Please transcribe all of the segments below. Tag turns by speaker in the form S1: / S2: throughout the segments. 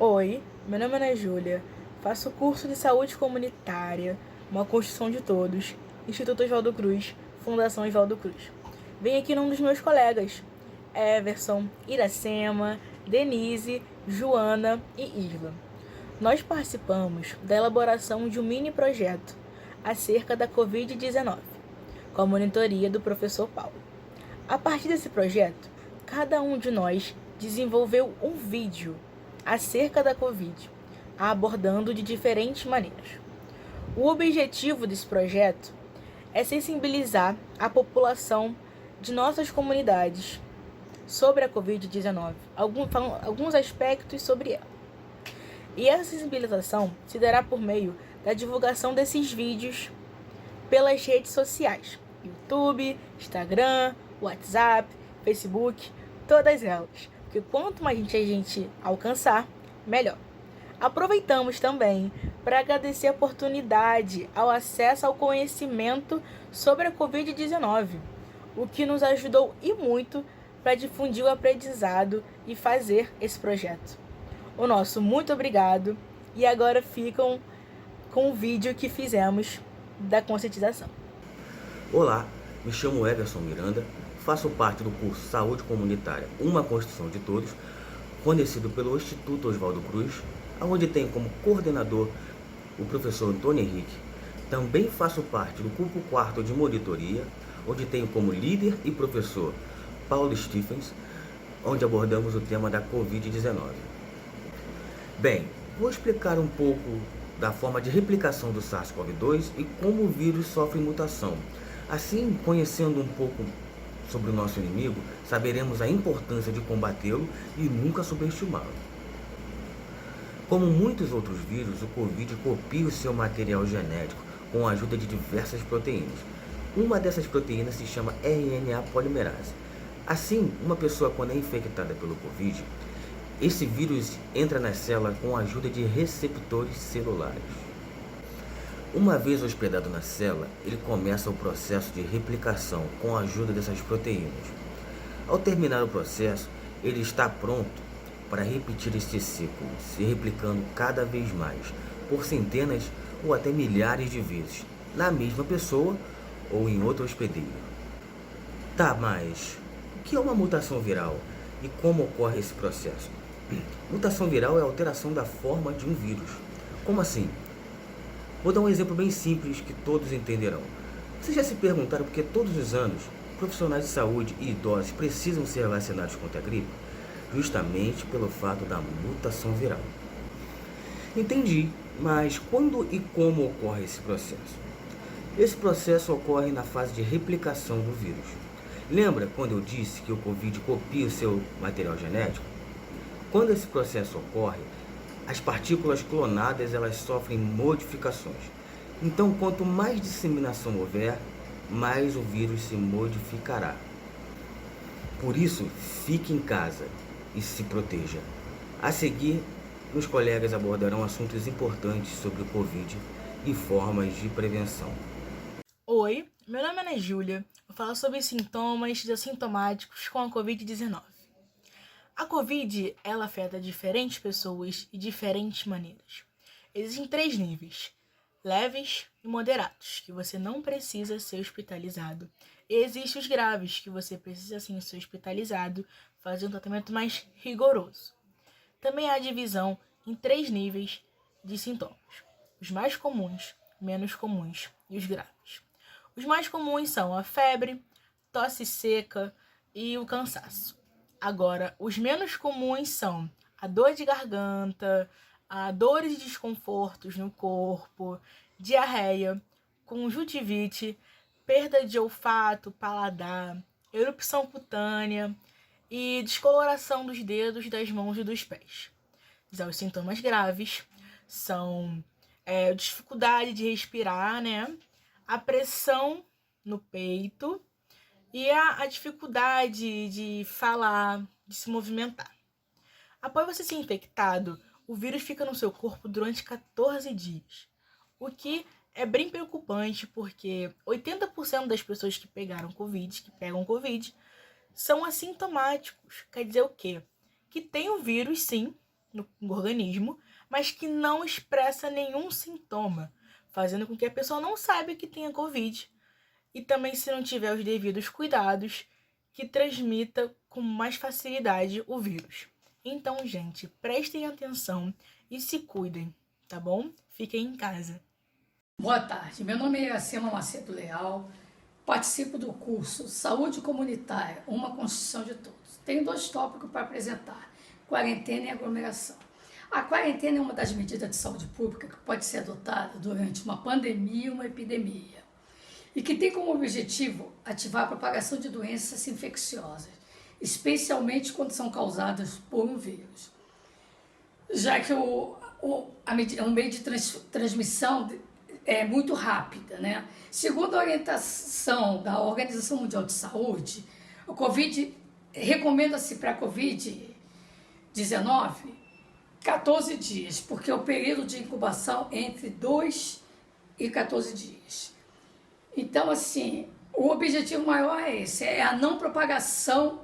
S1: Oi, meu nome é Ana Júlia, faço o curso de Saúde Comunitária, uma construção de todos, Instituto Oswaldo Cruz, Fundação Oswaldo Cruz. Venho aqui num dos meus colegas, Everson, Iracema, Denise, Joana e Isla. Nós participamos da elaboração de um mini projeto acerca da Covid-19, com a monitoria do professor Paulo. A partir desse projeto, cada um de nós desenvolveu um vídeo acerca da Covid, abordando de diferentes maneiras. O objetivo desse projeto é sensibilizar a população de nossas comunidades sobre a Covid-19, alguns aspectos sobre ela. E essa sensibilização se dará por meio da divulgação desses vídeos pelas redes sociais, YouTube, Instagram, WhatsApp, Facebook, todas elas. Porque quanto mais gente alcançar, melhor. Aproveitamos também para agradecer a oportunidade ao acesso ao conhecimento sobre a Covid-19, o que nos ajudou e muito para difundir o aprendizado e fazer esse projeto. O nosso muito obrigado e agora ficam com o vídeo que fizemos da conscientização.
S2: Olá, me chamo Everson Miranda, faço parte do curso Saúde Comunitária, uma construção de todos, fornecido pelo Instituto Oswaldo Cruz, onde tenho como coordenador o professor Antônio Henrique. Também faço parte do grupo 4 de monitoria, onde tenho como líder e professor Paulo Stephens, onde abordamos o tema da Covid-19. Bem, vou explicar um pouco da forma de replicação do SARS-CoV-2 e como o vírus sofre mutação. Assim, conhecendo um pouco sobre o nosso inimigo, saberemos a importância de combatê-lo e nunca subestimá-lo. Como muitos outros vírus, o Covid copia o seu material genético com a ajuda de diversas proteínas. Uma dessas proteínas se chama RNA polimerase. Assim, uma pessoa quando é infectada pelo Covid, esse vírus entra na célula com a ajuda de receptores celulares. Uma vez hospedado na célula, ele começa o processo de replicação com a ajuda dessas proteínas. Ao terminar o processo, ele está pronto para repetir este ciclo, se replicando cada vez mais, por centenas ou até milhares de vezes, na mesma pessoa ou em outra hospedeira. Tá, mas o que é uma mutação viral e como ocorre esse processo? Mutação viral é a alteração da forma de um vírus. Como assim? Vou dar um exemplo bem simples que todos entenderão. Vocês já se perguntaram por que todos os anos profissionais de saúde e idosos precisam ser vacinados contra a gripe? Justamente pelo fato da mutação viral. Entendi, mas quando e como ocorre esse processo? Esse processo ocorre na fase de replicação do vírus. Lembra quando eu disse que o Covid copia o seu material genético? Quando esse processo ocorre, as partículas clonadas elas sofrem modificações. Então, quanto mais disseminação houver, mais o vírus se modificará. Por isso, fique em casa e se proteja. A seguir, meus colegas abordarão assuntos importantes sobre o Covid e formas de prevenção.
S1: Oi, meu nome é Ana Júlia. Vou falar sobre sintomas assintomáticos com a Covid-19. A Covid, ela afeta diferentes pessoas de diferentes maneiras. Existem 3 níveis: leves e moderados, que você não precisa ser hospitalizado. E existem os graves, que você precisa sim ser hospitalizado, fazer um tratamento mais rigoroso. Também há a divisão em 3 níveis de sintomas: os mais comuns, menos comuns e os graves. Os mais comuns são a febre, tosse seca e o cansaço. Agora, os menos comuns são a dor de garganta, a dores e desconfortos no corpo, diarreia, conjuntivite, perda de olfato, paladar, erupção cutânea e descoloração dos dedos, das mãos e dos pés. Já os sintomas graves são dificuldade de respirar, né? A pressão no peito e a dificuldade de falar, de se movimentar. Após você ser infectado, o vírus fica no seu corpo durante 14 dias, o que é bem preocupante porque 80% das pessoas que pegam Covid, são assintomáticos. Quer dizer o quê? Que tem o vírus sim, no organismo, mas que não expressa nenhum sintoma, fazendo com que a pessoa não saiba que tenha Covid. E também, se não tiver os devidos cuidados, que transmita com mais facilidade o vírus. Então, gente, prestem atenção e se cuidem, tá bom? Fiquem em casa.
S3: Boa tarde, meu nome é Iracema Macedo Leal, participo do curso Saúde Comunitária, uma construção de todos. Tenho 2 tópicos para apresentar, quarentena e aglomeração. A quarentena é uma das medidas de saúde pública que pode ser adotada durante uma pandemia ou uma epidemia e que tem como objetivo ativar a propagação de doenças infecciosas, especialmente quando são causadas por um vírus, já que o meio de transmissão é muito rápida, né? Segundo a orientação da Organização Mundial de Saúde, o Covid recomenda-se para a Covid-19 14 dias, porque o período de incubação é entre 2 e 14 dias. Então, assim, o objetivo maior é esse, é a não propagação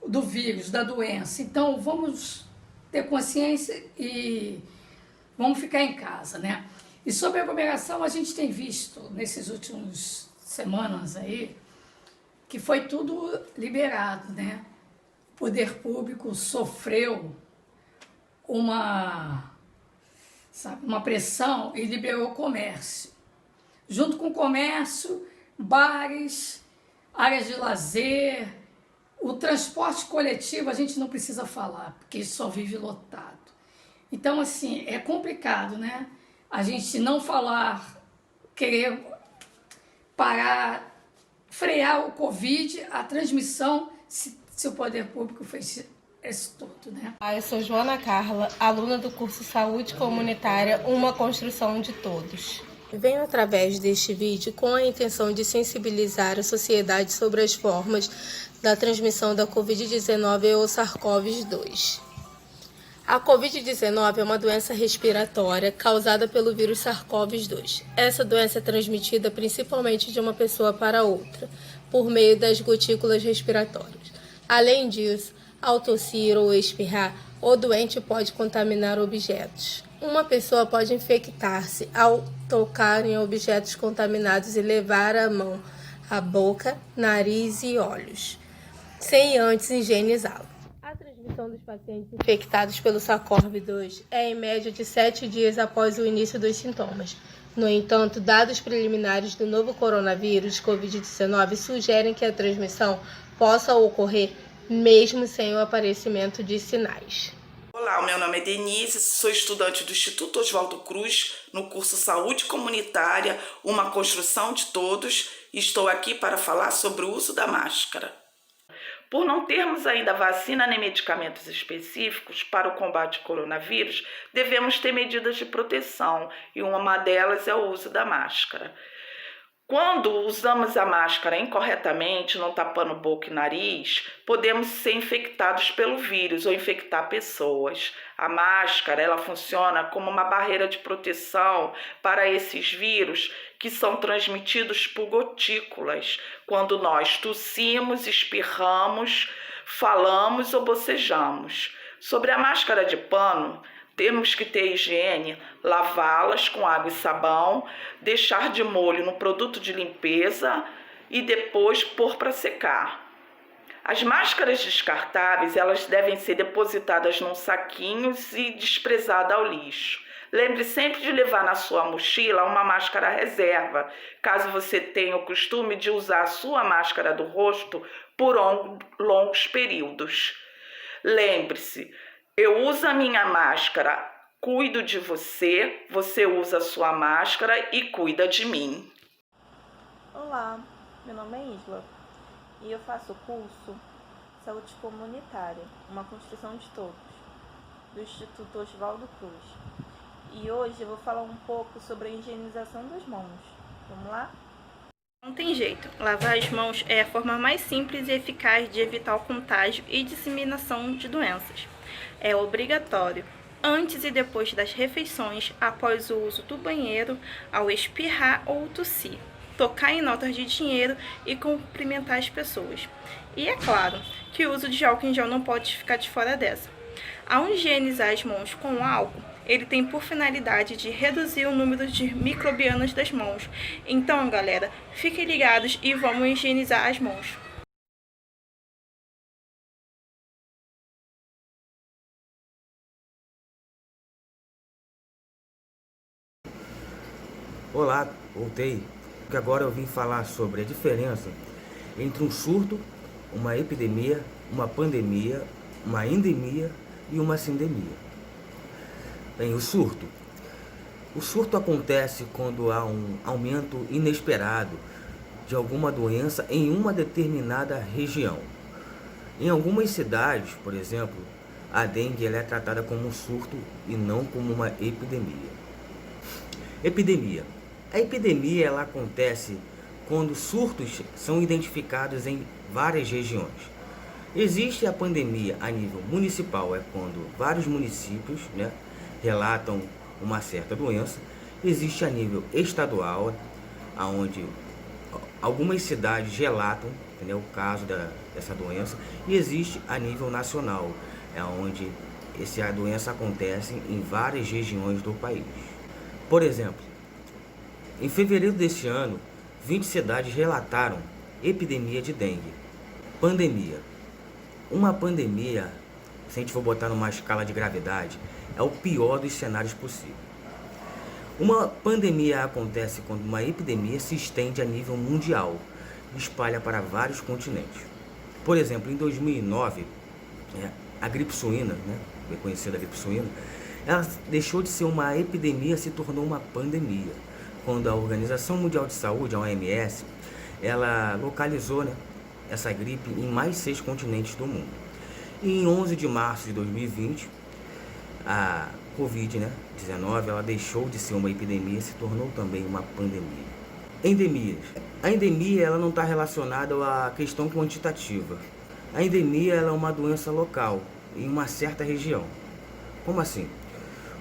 S3: do vírus, da doença. Então, vamos ter consciência e vamos ficar em casa, né? E sobre a aglomeração, a gente tem visto nesses últimos semanas aí que foi tudo liberado, né? O poder público sofreu uma pressão e liberou o comércio. Junto com o comércio, bares, áreas de lazer, o transporte coletivo a gente não precisa falar, porque só vive lotado. Então, assim, é complicado, né? A gente não falar, querer parar, frear o Covid, a transmissão, se o poder público fez isso tudo, né?
S4: Eu sou Joana Carla, aluna do curso Saúde Comunitária, uma construção de todos. Venho através deste vídeo com a intenção de sensibilizar a sociedade sobre as formas da transmissão da Covid-19 ou SARS-CoV-2. A Covid-19 é uma doença respiratória causada pelo vírus SARS-CoV-2. Essa doença é transmitida principalmente de uma pessoa para outra, por meio das gotículas respiratórias. Além disso, ao tossir ou espirrar, o doente pode contaminar objetos. Uma pessoa pode infectar-se ao tocar em objetos contaminados e levar a mão à boca, nariz e olhos, sem antes higienizá-lo. A transmissão dos pacientes infectados pelo SARS-CoV-2 é em média de 7 dias após o início dos sintomas. No entanto, dados preliminares do novo coronavírus Covid-19 sugerem que a transmissão possa ocorrer mesmo sem o aparecimento de sinais.
S5: Olá, meu nome é Denise, sou estudante do Instituto Oswaldo Cruz, no curso Saúde Comunitária, uma construção de todos, e estou aqui para falar sobre o uso da máscara. Por não termos ainda vacina nem medicamentos específicos para o combate ao coronavírus, devemos ter medidas de proteção, e uma delas é o uso da máscara. Quando usamos a máscara incorretamente, não tapando boca e nariz, podemos ser infectados pelo vírus ou infectar pessoas. A máscara, ela funciona como uma barreira de proteção para esses vírus que são transmitidos por gotículas, quando nós tossimos, espirramos, falamos ou bocejamos. Sobre a máscara de pano, temos que ter higiene, lavá-las com água e sabão, deixar de molho no produto de limpeza e depois pôr para secar. As máscaras descartáveis, elas devem ser depositadas num saquinho e desprezadas ao lixo. Lembre sempre de levar na sua mochila uma máscara reserva, caso você tenha o costume de usar a sua máscara do rosto por longos períodos. Lembre-se, eu uso a minha máscara, cuido de você, você usa a sua máscara e cuida de mim.
S6: Olá, meu nome é Isla e eu faço o curso Saúde Comunitária, uma construção de todos, do Instituto Oswaldo Cruz. E hoje eu vou falar um pouco sobre a higienização das mãos. Vamos lá?
S7: Não tem jeito, lavar as mãos é a forma mais simples e eficaz de evitar o contágio e disseminação de doenças. É obrigatório, antes e depois das refeições, após o uso do banheiro, ao espirrar ou tossir, tocar em notas de dinheiro e cumprimentar as pessoas. E é claro que o uso de álcool em gel não pode ficar de fora dessa. Ao higienizar as mãos com álcool, ele tem por finalidade de reduzir o número de microbianos das mãos. Então, galera, fiquem ligados e vamos higienizar as mãos.
S2: Olá, voltei. Agora eu vim falar sobre a diferença entre um surto, uma epidemia, uma pandemia, uma endemia e uma sindemia. Bem, o surto. O surto acontece quando há um aumento inesperado de alguma doença em uma determinada região. Em algumas cidades, por exemplo, a dengue ela é tratada como um surto e não como uma epidemia. Epidemia. A epidemia ela acontece quando surtos são identificados em várias regiões. Existe a pandemia a nível municipal, é quando vários municípios, relatam uma certa doença. Existe a nível estadual, onde algumas cidades relatam o caso dessa doença. E existe a nível nacional, onde essa doença acontece em várias regiões do país. Por exemplo, em fevereiro deste ano, 20 cidades relataram epidemia de dengue. Pandemia. Uma pandemia, se a gente for botar numa escala de gravidade, é o pior dos cenários possíveis. Uma pandemia acontece quando uma epidemia se estende a nível mundial e espalha para vários continentes. Por exemplo, em 2009, a gripe suína, bem conhecida gripe suína, ela deixou de ser uma epidemia e se tornou uma pandemia, quando a Organização Mundial de Saúde, a OMS, ela localizou essa gripe em mais 6 continentes do mundo. E em 11 de março de 2020, a Covid-19 ela deixou de ser uma epidemia e se tornou também uma pandemia. Endemias. A endemia ela não está relacionada à questão quantitativa. A endemia ela é uma doença local, em uma certa região. Como assim?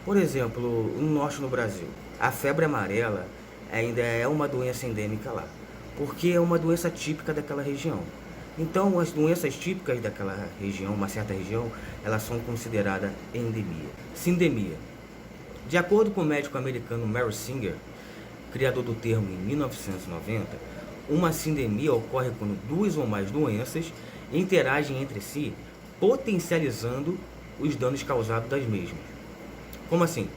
S2: Por exemplo, no norte do Brasil, a febre amarela ainda é uma doença endêmica lá, porque é uma doença típica daquela região. Então, as doenças típicas daquela região, uma certa região, elas são consideradas endemia. Sindemia. De acordo com o médico americano Mary Singer, criador do termo em 1990, uma sindemia ocorre quando 2 ou mais doenças interagem entre si, potencializando os danos causados das mesmas. Como assim?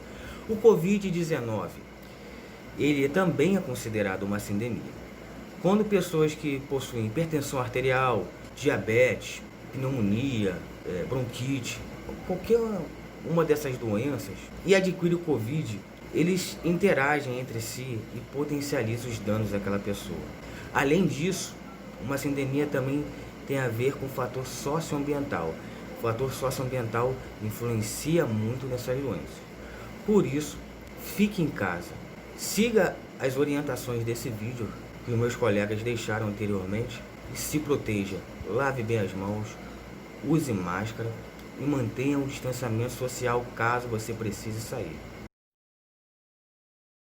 S2: O Covid-19, ele também é considerado uma sindemia. Quando pessoas que possuem hipertensão arterial, diabetes, pneumonia, bronquite, qualquer uma dessas doenças e adquire o Covid, eles interagem entre si e potencializam os danos daquela pessoa. Além disso, uma sindemia também tem a ver com o fator socioambiental. O fator socioambiental influencia muito nessas doenças. Por isso, fique em casa. Siga as orientações desse vídeo que os meus colegas deixaram anteriormente e se proteja. Lave bem as mãos, use máscara e mantenha o distanciamento social caso você precise sair.